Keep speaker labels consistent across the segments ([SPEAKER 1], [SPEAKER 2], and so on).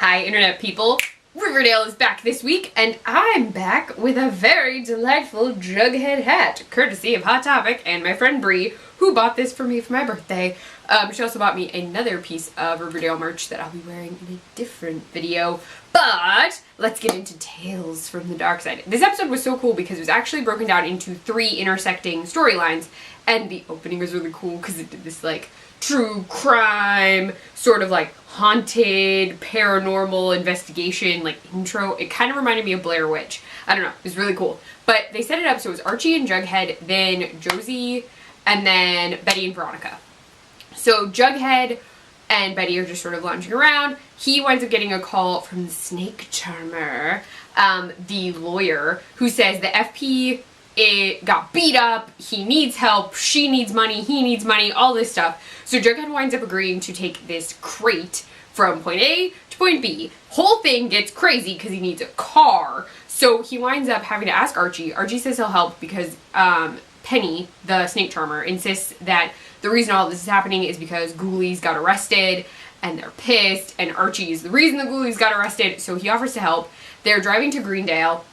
[SPEAKER 1] Hi internet people, Riverdale is back this week and I'm back with a very delightful Jughead hat, courtesy of Hot Topic and my friend Bree, who bought this for me for my birthday. She also bought me another piece of Riverdale merch that I'll be wearing in a different video. But let's get into Tales from the Dark Side. This episode was so cool because it was actually broken down into 3 intersecting storylines, and the opening was really cool because it did this like true crime, sort of like haunted, paranormal investigation like intro. It kind of reminded me of Blair Witch. I don't know, it was really cool. But they set it up so it was Archie and Jughead, then Josie, and then Betty and Veronica. So Jughead and Betty are just sort of lounging around. He winds up getting a call from the snake charmer, the lawyer, who says the FP got beat up, he needs help, she needs money, he needs money, all this stuff. So Jughead winds up agreeing to take this crate from point A to point B. Whole thing gets crazy because he needs a car. So he winds up having to ask Archie. Archie says he'll help because Penny, the snake charmer, insists that the reason all this is happening is because ghoulies got arrested and they're pissed, and Archie is the reason the ghoulies got arrested, so he offers to help. They're driving to Greendale,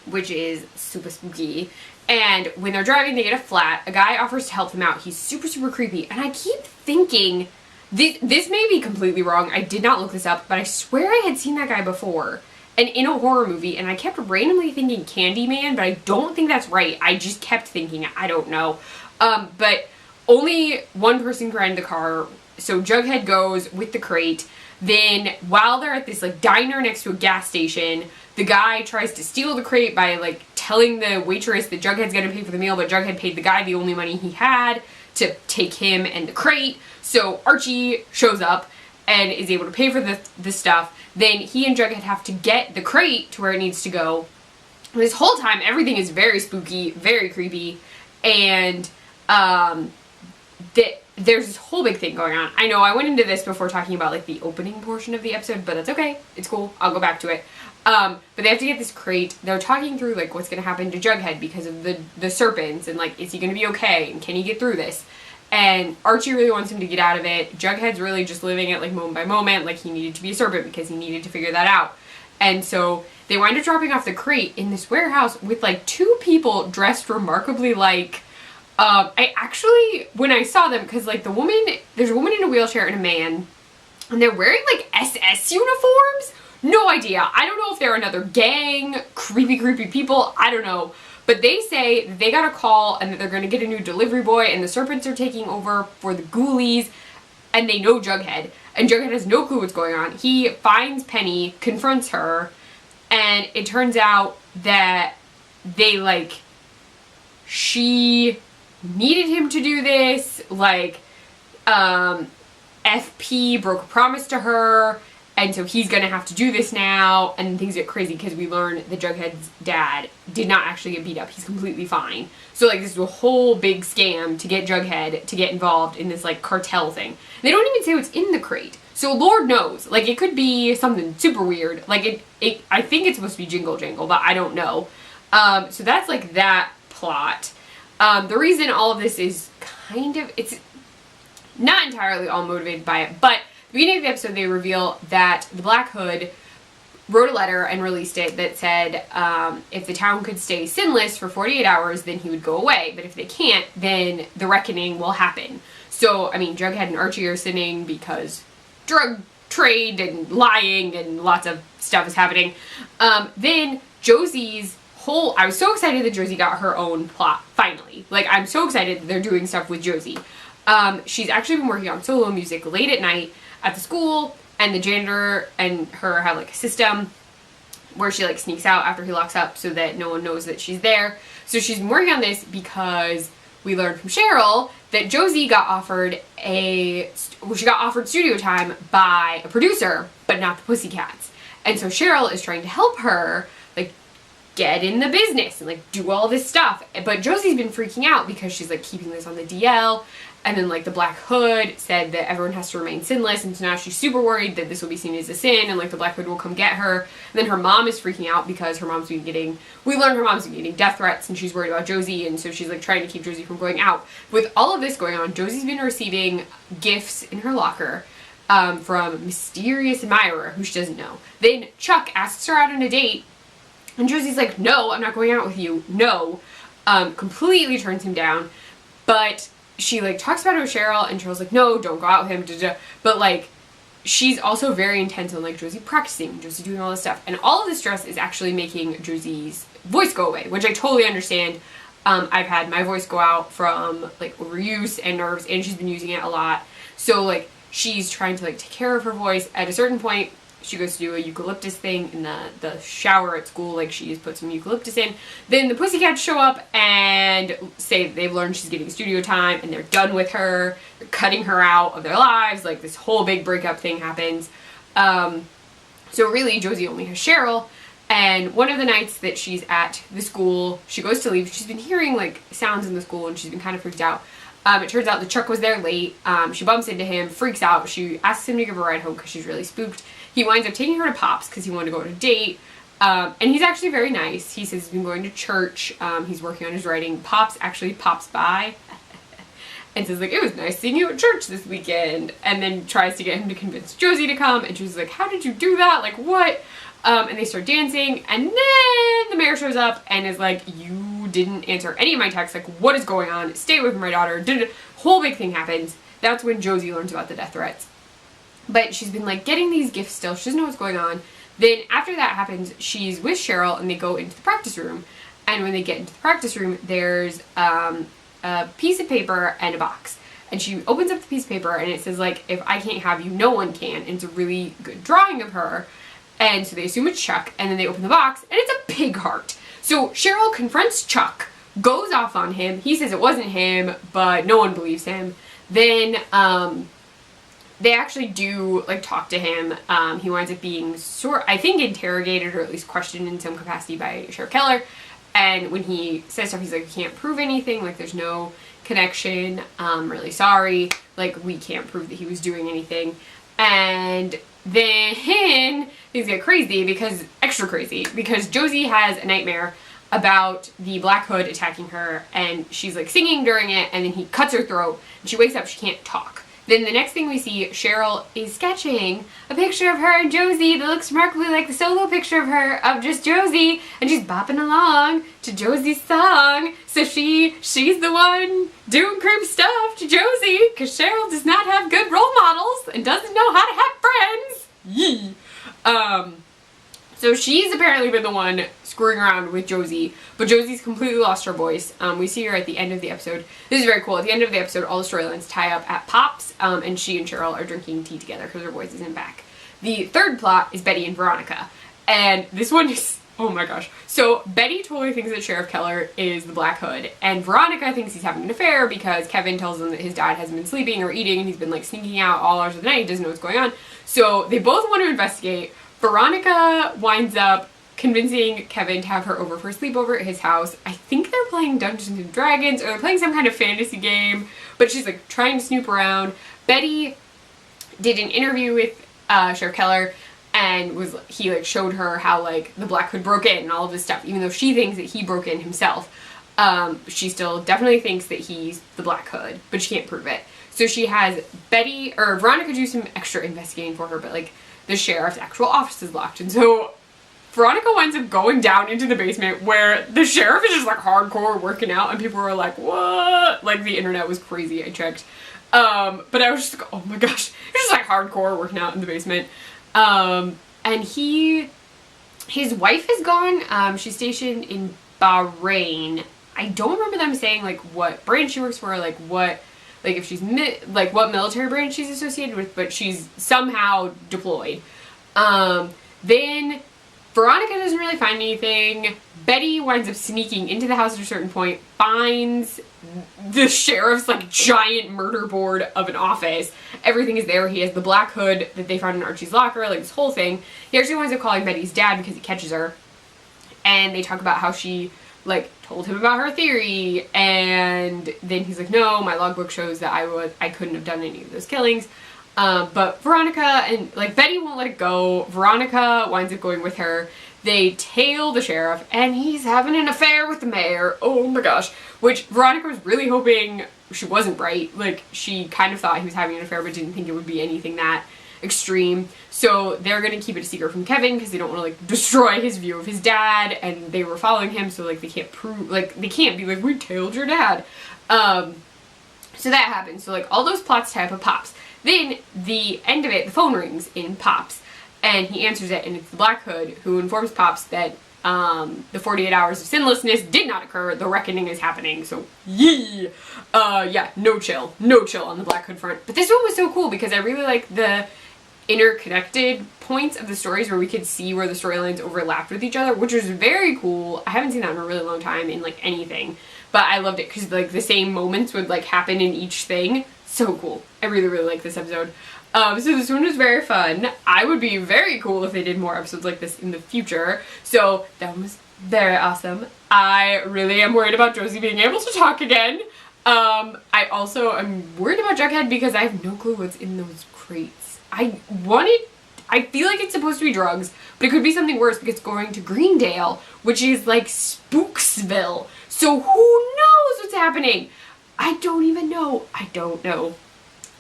[SPEAKER 1] which is super spooky, and when they're driving they get a flat. A guy offers to help them out. He's super, super creepy, and I keep thinking, this may be completely wrong, I did not look this up, but I swear I had seen that guy before, and in a horror movie, and I kept randomly thinking Candyman, but I don't think that's right. I just kept thinking it. I don't know. But only one person can ride the car, so Jughead goes with the crate. Then while they're at this like diner next to a gas station, the guy tries to steal the crate by like telling the waitress that Jughead's gonna pay for the meal, but Jughead paid the guy the only money he had to take him and the crate. So Archie shows up and is able to pay for the stuff. Then he and Jughead have to get the crate to where it needs to go. This whole time everything is very spooky, very creepy, and there's this whole big thing going on. I know I went into this before talking about like the opening portion of the episode, but that's okay. It's cool. I'll go back to it. But they have to get this crate. They're talking through like what's going to happen to Jughead because of the serpents, and like, is he going to be okay, and can he get through this? And Archie really wants him to get out of it. Jughead's really just living it like moment by moment, like he needed to be a serpent because he needed to figure that out. And so they wind up dropping off the crate in this warehouse with like 2 people dressed remarkably like, I actually, when I saw them, because like there's a woman in a wheelchair and a man, and they're wearing like SS uniforms? No idea. I don't know if they're another gang, creepy people, I don't know. But they say that they got a call and that they're going to get a new delivery boy and the serpents are taking over for the ghoulies, and they know Jughead. And Jughead has no clue what's going on. He finds Penny, confronts her, and it turns out that she needed him to do this, like, FP broke a promise to her, and so he's gonna have to do this now, and things get crazy because we learn that Jughead's dad did not actually get beat up. He's completely fine. So, like, this is a whole big scam to get Jughead to get involved in this, like, cartel thing. They don't even say what's in the crate. So, Lord knows. Like, it could be something super weird. Like, I think it's supposed to be Jingle Jangle, but I don't know. So that's, like, that plot. The reason all of this is it's not entirely all motivated by it, but at the beginning of the episode they reveal that the Black Hood wrote a letter and released it that said if the town could stay sinless for 48 hours, then he would go away, but if they can't, then the reckoning will happen. So, I mean, Jughead and Archie are sinning because drug trade and lying and lots of stuff is happening. Then Josie's I was so excited that Josie got her own plot, finally. Like, I'm so excited that they're doing stuff with Josie. She's actually been working on solo music late at night at the school, and the janitor and her have, like, a system where she, like, sneaks out after he locks up so that no one knows that she's there. So she's been working on this because we learned from Cheryl that Josie got offered studio time by a producer, but not the Pussycats. And so Cheryl is trying to help her, like, get in the business and like do all this stuff. But Josie's been freaking out because she's like keeping this on the DL, and then like the Black Hood said that everyone has to remain sinless, and so now she's super worried that this will be seen as a sin and like the Black Hood will come get her. And then her mom is freaking out because we learned her mom's been getting death threats, and she's worried about Josie, and so she's like trying to keep Josie from going out. With all of this going on, Josie's been receiving gifts in her locker from mysterious admirer who she doesn't know. Then Chuck asks her out on a date, and Josie's like, no, I'm not going out with you, no. Completely turns him down, but she like talks about it with Cheryl, and Cheryl's like, no, don't go out with him, da-da. But like, she's also very intense on like Josie practicing, Josie doing all this stuff, and all of this stress is actually making Josie's voice go away, which I totally understand. I've had my voice go out from like overuse and nerves, and she's been using it a lot, so like she's trying to like take care of her voice. At a certain point, she goes to do a eucalyptus thing in the shower at school, like she's put some eucalyptus in. Then the Pussycats show up and say that they've learned she's getting studio time and they're done with her. They're cutting her out of their lives. Like this whole big breakup thing happens. So really Josie only has Cheryl, and one of the nights that she's at the school, she goes to leave. She's been hearing like sounds in the school and she's been kind of freaked out. It turns out that Chuck was there late. She bumps into him, freaks out. She asks him to give her a ride home because she's really spooked. He winds up taking her to Pop's because he wanted to go on a date. And he's actually very nice. He says he's been going to church. He's working on his writing. Pops actually pops by and says like, it was nice seeing you at church this weekend. And then tries to get him to convince Josie to come. And Josie's like, how did you do that? Like, what? And they start dancing. And then the mayor shows up and is like, you didn't answer any of my texts. Like, what is going on? Stay away from my daughter. Whole big thing happens. That's when Josie learns about the death threats. But she's been like getting these gifts still. She doesn't know what's going on. Then after that happens, she's with Cheryl and they go into the practice room. And when they get into the practice room, there's a piece of paper and a box. And she opens up the piece of paper and it says like, if I can't have you, no one can. And it's a really good drawing of her. And so they assume it's Chuck, and then they open the box and it's a pig heart. So Cheryl confronts Chuck, goes off on him. He says it wasn't him, but no one believes him. Then they actually do like talk to him. He winds up being I think interrogated or at least questioned in some capacity by Sheriff Keller. And when he says stuff, he's like, I can't prove anything. Like there's no connection. I'm really sorry. Like we can't prove that he was doing anything. And then things get extra crazy because Josie has a nightmare about the Black Hood attacking her, and she's like singing during it, and then he cuts her throat and she wakes up, she can't talk. Then the next thing we see, Cheryl is sketching a picture of her and Josie that looks remarkably like the solo picture of her, of just Josie, and she's bopping along to Josie's song. So she's the one doing creep stuff to Josie because Cheryl does not have good role models and doesn't know how to have friends. Yee. So she's apparently been the one screwing around with Josie, but Josie's completely lost her voice. We see her at the end of the episode. This is very cool. At the end of the episode, all the storylines tie up at Pop's, and she and Cheryl are drinking tea together because her voice isn't back. The third plot is Betty and Veronica, and this one is, oh my gosh. So Betty totally thinks that Sheriff Keller is the Black Hood, and Veronica thinks he's having an affair because Kevin tells him that his dad hasn't been sleeping or eating, and he's been like sneaking out all hours of the night. He doesn't know what's going on. So they both want to investigate. Veronica winds up convincing Kevin to have her over for a sleepover at his house. I think they're playing Dungeons and Dragons, or they're playing some kind of fantasy game, but she's like trying to snoop around. Betty did an interview with Sheriff Keller, and he like showed her how like the Black Hood broke in and all of this stuff. Even though she thinks that he broke in himself, she still definitely thinks that he's the Black Hood, but she can't prove it. So she has Veronica do some extra investigating for her, but like the sheriff's actual office is locked, and so Veronica winds up going down into the basement where the sheriff is just like hardcore working out, and people were like, what? Like the internet was crazy, I checked. But I was just like, oh my gosh, he's just like hardcore working out in the basement. And his wife is gone. She's stationed in Bahrain. I don't remember them saying like what branch she works for, like what, like if she's like what military branch she's associated with, but she's somehow deployed. Then Veronica doesn't really find anything. Betty winds up sneaking into the house at a certain point, finds the sheriff's like giant murder board of an office. Everything is there. He has the Black Hood that they found in Archie's locker, like this whole thing. He actually winds up calling Betty's dad because he catches her. And they talk about how she like told him about her theory, and then he's like, no, my logbook shows that I couldn't have done any of those killings. But Veronica and like Betty won't let it go. Veronica winds up going with her. They tail the sheriff, and he's having an affair with the mayor. Oh my gosh. Which Veronica was really hoping she wasn't right. Like, she kind of thought he was having an affair, but didn't think it would be anything that extreme. So they're gonna keep it a secret from Kevin because they don't want to like destroy his view of his dad, and they were following him, so like they can't prove, like they can't be like, we tailed your dad. So that happens. So like all those plots tie up with Pops. Then the end of it, the phone rings in Pops, and he answers it, and it's the Black Hood who informs Pops that the 48 hours of sinlessness did not occur. The reckoning is happening. So yee. Yeah, no chill on the Black Hood front. But this one was so cool because I really like the interconnected points of the stories where we could see where the storylines overlapped with each other, which was very cool. I haven't seen that in a really long time in like anything, but I loved it because like the same moments would like happen in each thing. So cool. I really like this episode. So this one was very fun. I would be very cool if they did more episodes like this in the future. So that one was very awesome. I really am worried about Josie being able to talk again. I also am worried about Jughead because I have no clue what's in those crates. I feel like it's supposed to be drugs, but it could be something worse because it's going to Greendale, which is like Spooksville. So who knows what's happening? I don't even know. I don't know.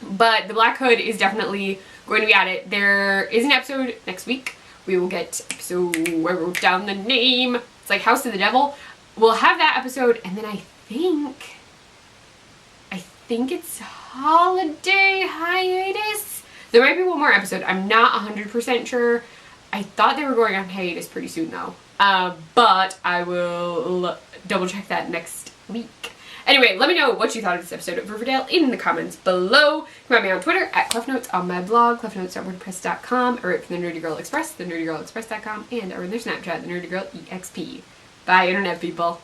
[SPEAKER 1] But the Black Hood is definitely going to be at it. There is an episode next week. We will get episode, I wrote down the name. It's like House of the Devil. We'll have that episode, and then I think it's Holiday Hiatus. There might be one more episode. I'm not 100% sure. I thought they were going on hiatus pretty soon though. But I will double check that next week. Anyway, let me know what you thought of this episode of Riverdale in the comments below. Find me on Twitter at CleffNotes, on my blog, cleffnotes.wordpress.com, or at the Nerdy Girl Express, thenerdygirlexpress.com, and or in their Snapchat, the Nerdy Girl EXP. Bye, Internet people.